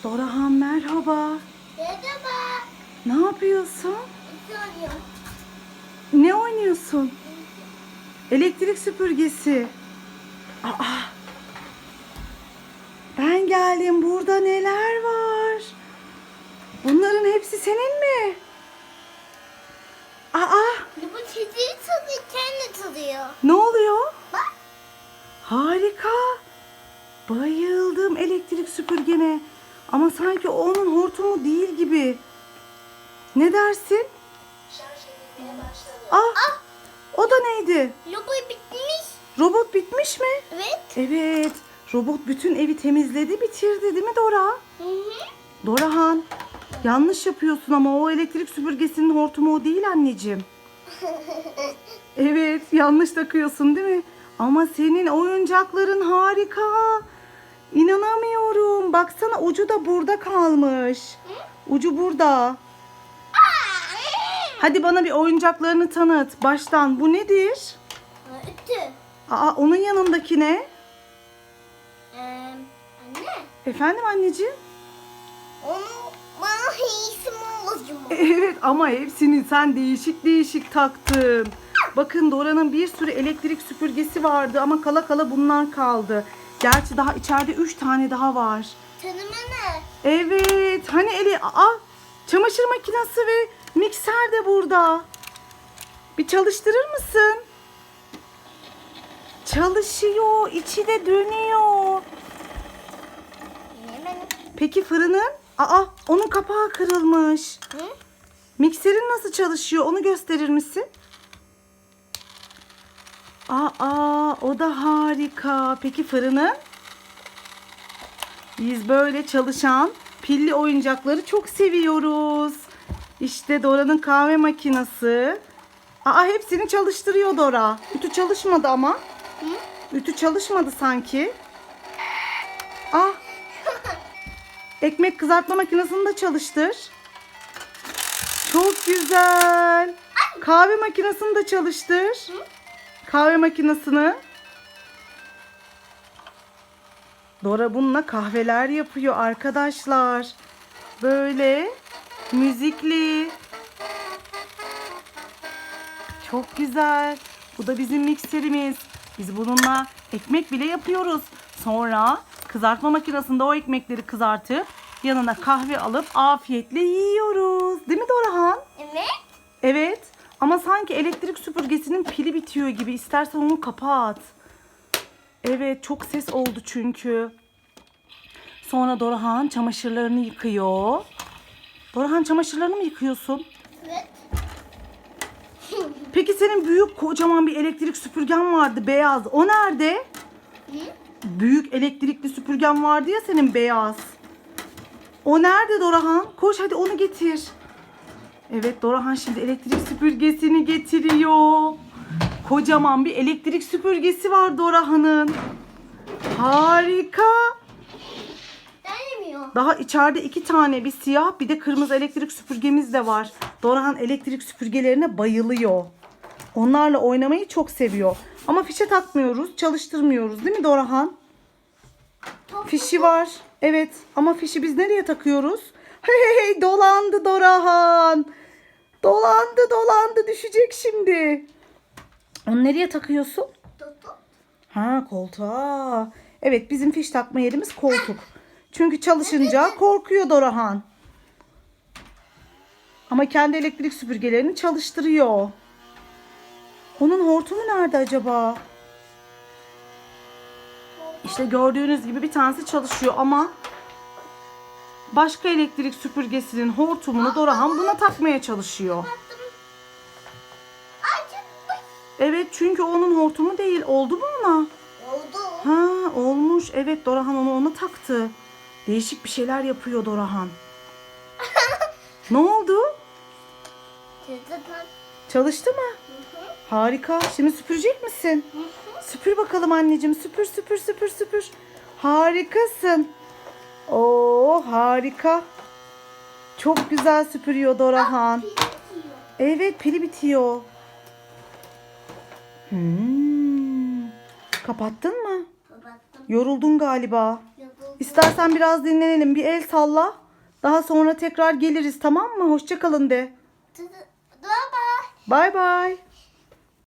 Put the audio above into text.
Dorahan merhaba. Merhaba. Ne yapıyorsun? Soruyorum. Ne oynuyorsun? Elektrik süpürgesi. Aa, ben geldim. Burada neler var? Bunların hepsi senin mi? Aa, Bu çiziyi tutuyor, kendi tutuyor. ne oluyor? Bak. Harika. Bayıldım elektrik süpürgene. Ama sanki onun hortumu değil gibi. Ne dersin? Şarj edilmeye başladı. Ah, o da neydi? Lobo bitmiş. Robot bitmiş mi? Evet. Evet. Robot bütün evi temizledi, bitirdi değil mi Dora? Hı hı. Dorahan, yanlış yapıyorsun ama o elektrik süpürgesinin hortumu o değil anneciğim. Evet, yanlış takıyorsun değil mi? Ama senin oyuncakların harika. İnanamıyorum. Baksana ucu da burada kalmış. Ucu burada. Hadi bana bir oyuncaklarını tanıt. Baştan bu nedir? Ütü. Aa, onun yanındaki ne? Anne. Efendim anneciğim? Onu bana isim olacak mı? Evet ama hepsini sen değişik değişik taktın. Bakın Dora'nın bir sürü elektrik süpürgesi vardı ama kala kala bunlar kaldı. Gerçi daha içeride 3 tane daha var. Tanıma ne? Evet. Hani çamaşır makinesi ve mikser de burada. Bir çalıştırır mısın? Çalışıyor. İçi de dönüyor. Hemen. Peki fırının? Onun kapağı kırılmış. Hı? Mikserin nasıl çalışıyor? Onu gösterir misin? O da harika. Peki fırının? Biz böyle çalışan pilli oyuncakları çok seviyoruz. İşte Dora'nın kahve makinesi. Hepsini çalıştırıyor Dora. Ütü çalışmadı ama. Hı? Ütü çalışmadı sanki. Ah. Ekmek kızartma makinesini de çalıştır. Çok güzel. Kahve makinesini de çalıştır. Kahve makinesini. Dora bununla kahveler yapıyor arkadaşlar. Böyle müzikli. Çok güzel. Bu da bizim mikserimiz. Biz bununla ekmek bile yapıyoruz. Sonra kızartma makinesinde o ekmekleri kızartıp yanına kahve alıp afiyetle yiyoruz. Değil mi Dorahan? Evet. Evet. Ama sanki elektrik süpürgesinin pili bitiyor gibi. İstersen onu kapat. Evet, çok ses oldu çünkü. Sonra Dorahan çamaşırlarını yıkıyor. Dorahan çamaşırlarını mı yıkıyorsun? Evet. Peki senin büyük kocaman bir elektrik süpürgen vardı beyaz. O nerede? Hı? Büyük elektrikli süpürgen vardı ya senin beyaz. O nerede Dorahan? Koş hadi onu getir. Evet Dorahan şimdi elektrik süpürgesini getiriyor. Kocaman bir elektrik süpürgesi var Dorahan'ın. Harika. Denemiyor. Daha içeride 2 tane, bir siyah bir de kırmızı elektrik süpürgemiz de var. Dorahan elektrik süpürgelerine bayılıyor. Onlarla oynamayı çok seviyor. Ama fişe takmıyoruz, çalıştırmıyoruz değil mi Dorahan? Fişi var. Evet ama fişi biz nereye takıyoruz? Hey, dolandı Dorahan. Dolandı düşecek şimdi. Onu nereye takıyorsun? Tutu. Koltuğa. Evet bizim fiş takma yerimiz koltuk. Çünkü çalışınca korkuyor Dorahan. Ama kendi elektrik süpürgelerini çalıştırıyor. Onun hortumu nerede acaba? İşte gördüğünüz gibi bir tanesi çalışıyor ama başka elektrik süpürgesinin hortumunu Dorahan buna takmaya çalışıyor. Acıtmış. Evet çünkü onun hortumu değil. Oldu mu ona? Oldu. Olmuş. Evet Dorahan onu ona taktı. Değişik bir şeyler yapıyor Dorahan. Ne oldu? Tutudan. Çalıştı mı? Harika. Şimdi süpürecek misin? Süpür bakalım anneciğim. Süpür. Harikasın. Oo harika. Çok güzel süpürüyor Dorahan. Evet pili bitiyor. Kapattın mı? Kapattım. Yoruldun galiba. Yoruldum. İstersen biraz dinlenelim. Bir el salla. Daha sonra tekrar geliriz, tamam mı? Hoşça kalın de. Bye bye. Bay bay.